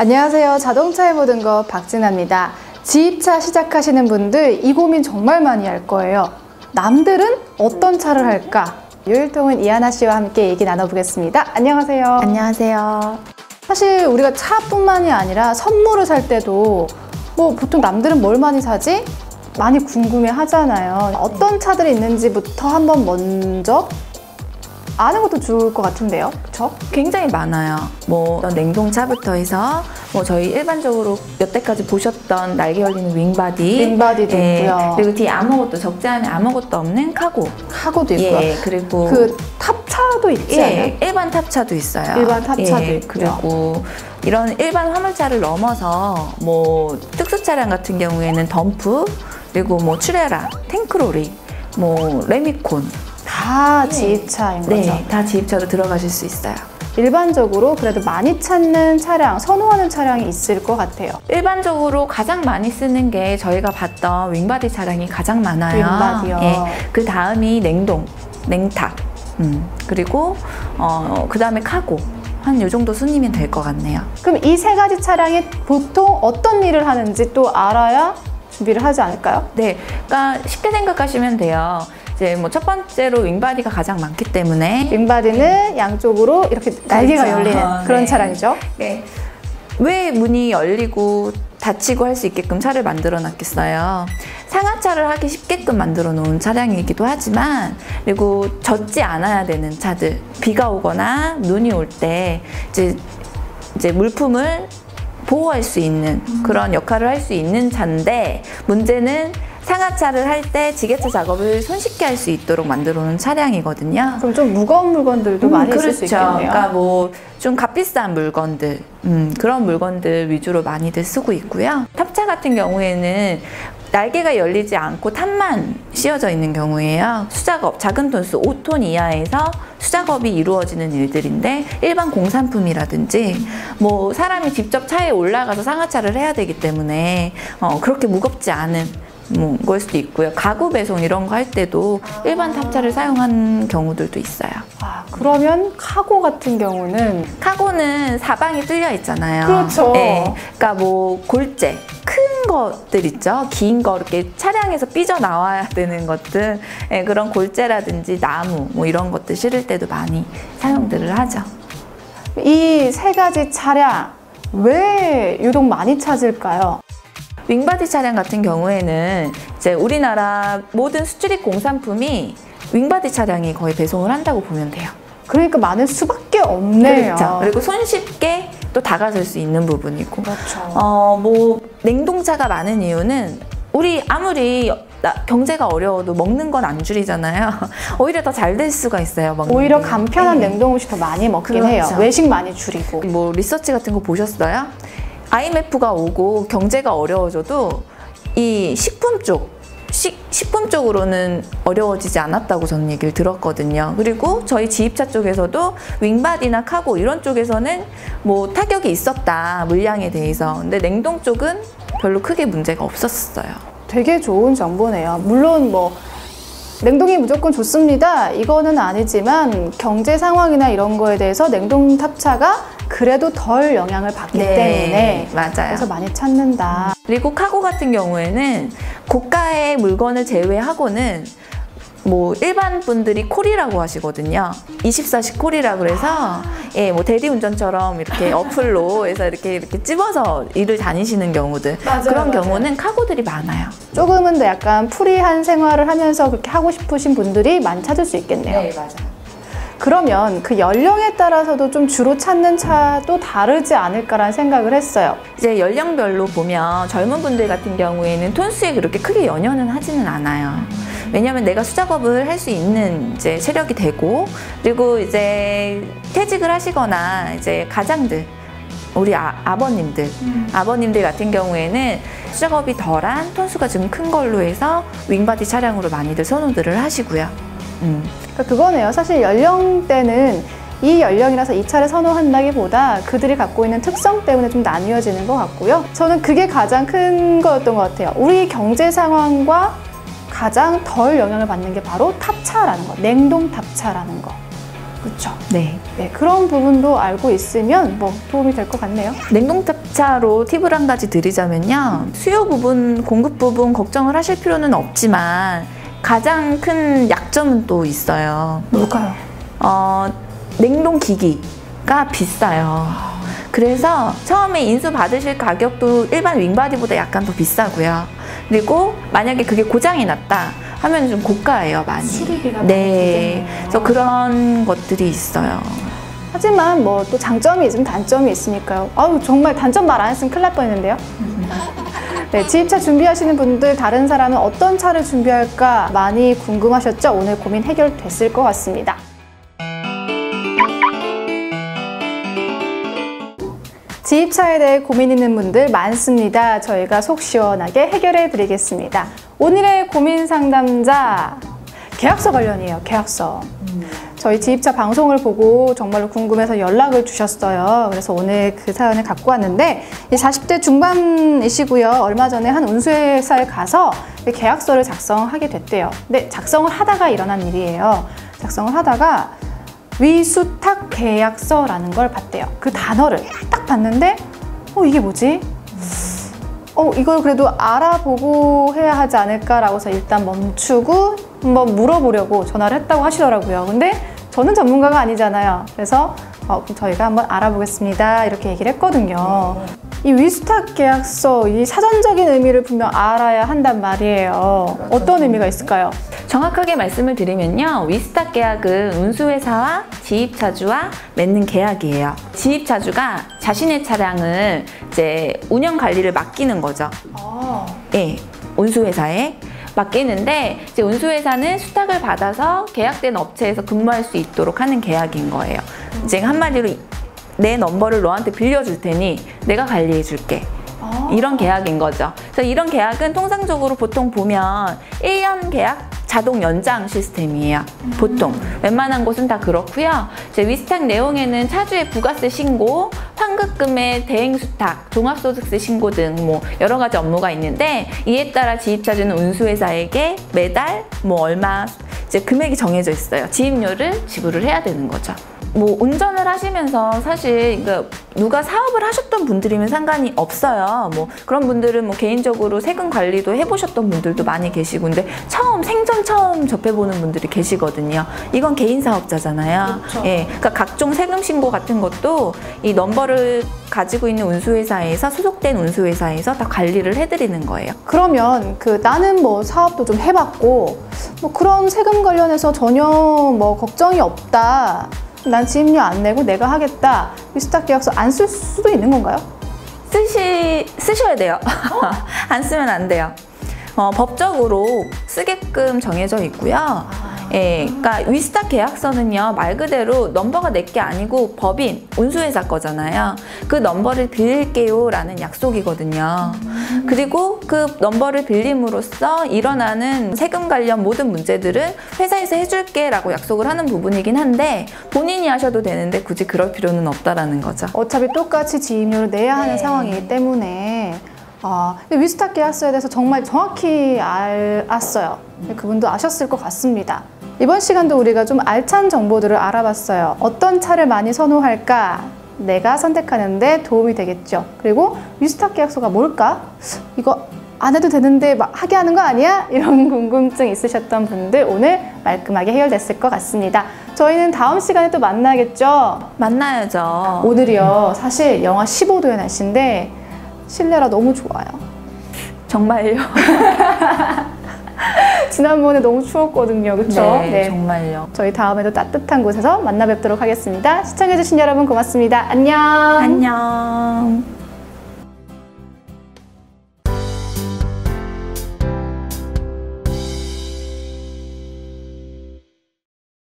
안녕하세요. 자동차의 모든 것 박진아입니다. 지입차 시작하시는 분들 이 고민 정말 많이 할 거예요. 남들은 어떤 차를 할까? 유일통은 이하나 씨와 함께 얘기 나눠보겠습니다. 안녕하세요. 안녕하세요. 사실 우리가 차뿐만이 아니라 선물을 살 때도 보통 남들은 뭘 많이 사지? 많이 궁금해 하잖아요. 어떤 차들이 있는지부터 한번 먼저 아는 것도 좋을 것 같은데요, 그렇죠? 굉장히 많아요. 냉동차부터 해서 저희 일반적으로 여태까지 보셨던 날개 열리는 윙바디도 있고요. 그리고 뒤에 아무것도 적지 않은 아무것도 없는 카고도 있고요. 그리고 그 탑차도 있지 않아요? 일반 탑차도 있어요. 일반 탑차도 있고요. 그리고 이런 일반 화물차를 넘어서 특수 차량 같은 경우에는 덤프, 그리고 추레라, 탱크로리, 레미콘 다 지입차인 거죠? 네, 다 지입차로 들어가실 수 있어요. 일반적으로 그래도 많이 찾는 차량, 선호하는 차량이 있을 것 같아요. 일반적으로 가장 많이 쓰는 게 저희가 봤던 윙바디 차량이 가장 많아요. 윙바디요. 그 다음이 냉탑, 그리고 그 다음에 카고. 한 요 정도 순이면 될 것 같네요. 그럼 이 세 가지 차량이 보통 어떤 일을 하는지 또 알아야 준비를 하지 않을까요? 네, 그러니까 쉽게 생각하시면 돼요. 이제 첫 번째로 윙바디가 가장 많기 때문에 윙바디는 양쪽으로 이렇게 날개가 열리는 그런 차량이죠. 네. 왜 문이 열리고 닫히고 할 수 있게끔 차를 만들어 놨겠어요? 상하차를 하기 쉽게끔 만들어 놓은 차량이기도 하지만, 그리고 젖지 않아야 되는 차들, 비가 오거나 눈이 올 때 이제 물품을 보호할 수 있는 그런 역할을 할 수 있는 차인데, 문제는 상하차를 할 때 지게차 작업을 손쉽게 할 수 있도록 만들어 놓은 차량이거든요. 그럼 좀 무거운 물건들도 많이 있을 수 있겠네요. 그러니까 좀 값비싼 물건들, 그런 물건들 위주로 많이들 쓰고 있고요. 탑차 같은 경우에는 날개가 열리지 않고 탑만 씌워져 있는 경우에요. 수작업, 작은 톤수 5톤 이하에서 수작업이 이루어지는 일들인데, 일반 공산품이라든지 사람이 직접 차에 올라가서 상하차를 해야 되기 때문에 그렇게 무겁지 않은 걸 수도 있고요. 가구 배송 이런 거 할 때도 일반 탑차를 사용한 경우들도 있어요. 그러면 카고 같은 경우는? 카고는 사방이 뚫려 있잖아요. 그렇죠. 네, 그러니까 골재, 큰 것들 있죠. 긴 거 이렇게 차량에서 삐져나와야 되는 것들, 그런 골재라든지 나무 이런 것들 실을 때도 많이 사용들을 하죠. 이 세 가지 차량 왜 유독 많이 찾을까요? 윙바디 차량 같은 경우에는 이제 우리나라 모든 수출입 공산품이 윙바디 차량이 거의 배송을 한다고 보면 돼요. 그러니까 많을 수밖에 없네요. 그렇죠. 그리고 손쉽게 또 다가설 수 있는 부분이고. 그렇죠. 냉동차가 많은 이유는 우리 아무리 경제가 어려워도 먹는 건 안 줄이잖아요. 오히려 더 잘 될 수가 있어요. 오히려 간편한 냉동 음식 더 많이 먹긴 해요. 외식 많이 줄이고. 리서치 같은 거 보셨어요? IMF가 오고 경제가 어려워져도 이 식품 쪽으로는 어려워지지 않았다고 저는 얘기를 들었거든요. 그리고 저희 지입차 쪽에서도 윙바디나 카고 이런 쪽에서는 타격이 있었다, 물량에 대해서. 근데 냉동 쪽은 별로 크게 문제가 없었어요. 되게 좋은 정보네요. 물론 냉동이 무조건 좋습니다, 이거는 아니지만 경제 상황이나 이런 거에 대해서 냉동 탑차가 그래도 덜 영향을 받기 때문에 맞아요. 그래서 많이 찾는다. 그리고 카고 같은 경우에는 고가의 물건을 제외하고는 일반 분들이 콜이라고 하시거든요. 24시 콜이라고 그래서 대리운전처럼 이렇게 어플로 해서 이렇게 찝어서 일을 다니시는 경우들, 그런 경우는 카고들이 많아요. 조금은 더 약간 프리한 생활을 하면서 그렇게 하고 싶으신 분들이 많이 찾을 수 있겠네요. 네, 맞아요. 그러면 그 연령에 따라서도 좀 주로 찾는 차도 다르지 않을까라는 생각을 했어요. 이제 연령별로 보면 젊은 분들 같은 경우에는 톤수에 그렇게 크게 연연은 하지는 않아요. 왜냐면 내가 수작업을 할 수 있는 이제 체력이 되고, 그리고 이제 퇴직을 하시거나 이제 가장들, 우리 아버님들 같은 경우에는 수작업이 덜한 톤수가 좀 큰 걸로 해서 윙바디 차량으로 많이들 선호들을 하시고요. 그러니까 그거네요. 사실 연령대는 이 연령이라서 이 차를 선호한다기보다 그들이 갖고 있는 특성 때문에 좀 나뉘어지는 것 같고요. 저는 그게 가장 큰 거였던 것 같아요. 우리 경제 상황과 가장 덜 영향을 받는 게 바로 탑차라는 거, 냉동 탑차라는 거. 그렇죠. 네. 네, 그런 부분도 알고 있으면 뭐 도움이 될 것 같네요. 냉동탑차로 팁을 한 가지 드리자면요. 수요 부분, 공급 부분 걱정을 하실 필요는 없지만 가장 큰 약점은 또 있어요. 뭘까요? 냉동기기가 비싸요. 그래서 처음에 인수 받으실 가격도 일반 윙바디보다 약간 더 비싸고요. 그리고 만약에 그게 고장이 났다 하면 좀 고가예요, 많이. 수리비가 네. 많이 그래서 그런 것들이 있어요. 하지만 뭐 또 장점이 있으면 단점이 있으니까요. 아유, 정말 단점 말 안 했으면 큰일 날 뻔했는데요. 네, 지입차 준비하시는 분들 다른 사람은 어떤 차를 준비할까 많이 궁금하셨죠? 오늘 고민 해결됐을 것 같습니다. 지입차에 대해 고민 있는 분들 많습니다. 저희가 속 시원하게 해결해 드리겠습니다. 오늘의 고민 상담자, 계약서 관련이에요. 계약서. 저희 지입차 방송을 보고 정말로 궁금해서 연락을 주셨어요. 그래서 오늘 그 사연을 갖고 왔는데 40대 중반이시고요. 얼마 전에 한 운수회사에 가서 계약서를 작성하게 됐대요. 근데 작성을 하다가 일어난 일이에요. 작성을 하다가 위수탁 계약서라는 걸 봤대요. 그 단어를 딱 봤는데 이게 뭐지? 이걸 그래도 알아보고 해야 하지 않을까라고 해서 일단 멈추고 한번 물어보려고 전화를 했다고 하시더라고요. 근데 저는 전문가가 아니잖아요. 그래서 그럼 저희가 한번 알아보겠습니다. 이렇게 얘기를 했거든요. 이 위수탁 계약서, 이 사전적인 의미를 분명 알아야 한단 말이에요. 어떤 의미가 있을까요? 정확하게 말씀을 드리면요. 위스탁 계약은 운수회사와 지입차주와 맺는 계약이에요. 지입차주가 자신의 차량을 이제 운영 관리를 맡기는 거죠. 예, 운수회사에 맡기는데 이제 운수회사는 수탁을 받아서 계약된 업체에서 근무할 수 있도록 하는 계약인 거예요. 이제 한마디로 내 넘버를 너한테 빌려줄 테니 내가 관리해 줄게. 이런 계약인 거죠. 그래서 이런 계약은 통상적으로 보통 보면 1년 계약 자동 연장 시스템이에요. 보통 웬만한 곳은 다 그렇고요. 이제 위스탁 내용에는 차주의 부가세 신고, 환급금의 대행 수탁, 종합소득세 신고 등 뭐 여러 가지 업무가 있는데 이에 따라 지입차주는 운수회사에게 매달 뭐 얼마 이제 금액이 정해져 있어요. 지입료를 지불을 해야 되는 거죠. 뭐 운전을 하시면서 사실 누가 사업을 하셨던 분들이면 상관이 없어요. 뭐 그런 분들은 뭐 개인적으로 세금 관리도 해보셨던 분들도 많이 계시고, 근데 생전 처음 접해보는 분들이 계시거든요. 이건 개인 사업자잖아요. 그렇죠. 예, 그러니까 각종 세금 신고 같은 것도 이 넘버를 가지고 있는 운수회사에서 소속된 운수회사에서 다 관리를 해드리는 거예요. 그러면 나는 뭐 사업도 좀 해봤고 뭐 그런 세금 관련해서 전혀 뭐 걱정이 없다. 난 지입료 안 내고 내가 하겠다. 위스탁 계약서 안 쓸 수도 있는 건가요? 쓰셔야 돼요. 안 쓰면 안 돼요. 법적으로 쓰게끔 정해져 있고요. 예, 그러니까 위스탁 계약서는요, 말 그대로 넘버가 내 게 아니고 법인, 운수회사 거잖아요. 그 넘버를 빌릴게요 라는 약속이거든요. 그리고 그 넘버를 빌림으로써 일어나는 세금 관련 모든 문제들은 회사에서 해줄게 라고 약속을 하는 부분이긴 한데 본인이 하셔도 되는데 굳이 그럴 필요는 없다라는 거죠. 어차피 똑같이 지입료를 내야 하는 상황이기 때문에 위스탁 계약서에 대해서 정말 정확히 알았어요. 그분도 아셨을 것 같습니다. 이번 시간도 우리가 좀 알찬 정보들을 알아봤어요. 어떤 차를 많이 선호할까? 내가 선택하는데 도움이 되겠죠. 그리고 위스탁 계약서가 뭘까? 이거 안 해도 되는데 막 하게 하는 거 아니야? 이런 궁금증 있으셨던 분들 오늘 말끔하게 해결됐을 것 같습니다. 저희는 다음 시간에 또 만나겠죠? 만나야죠. 오늘이요. 사실 영하 15도의 날씨인데 실내라 너무 좋아요. 정말요? 지난번에 너무 추웠거든요. 그렇죠? 네, 정말요. 저희 다음에도 따뜻한 곳에서 만나 뵙도록 하겠습니다. 시청해주신 여러분 고맙습니다. 안녕. 안녕.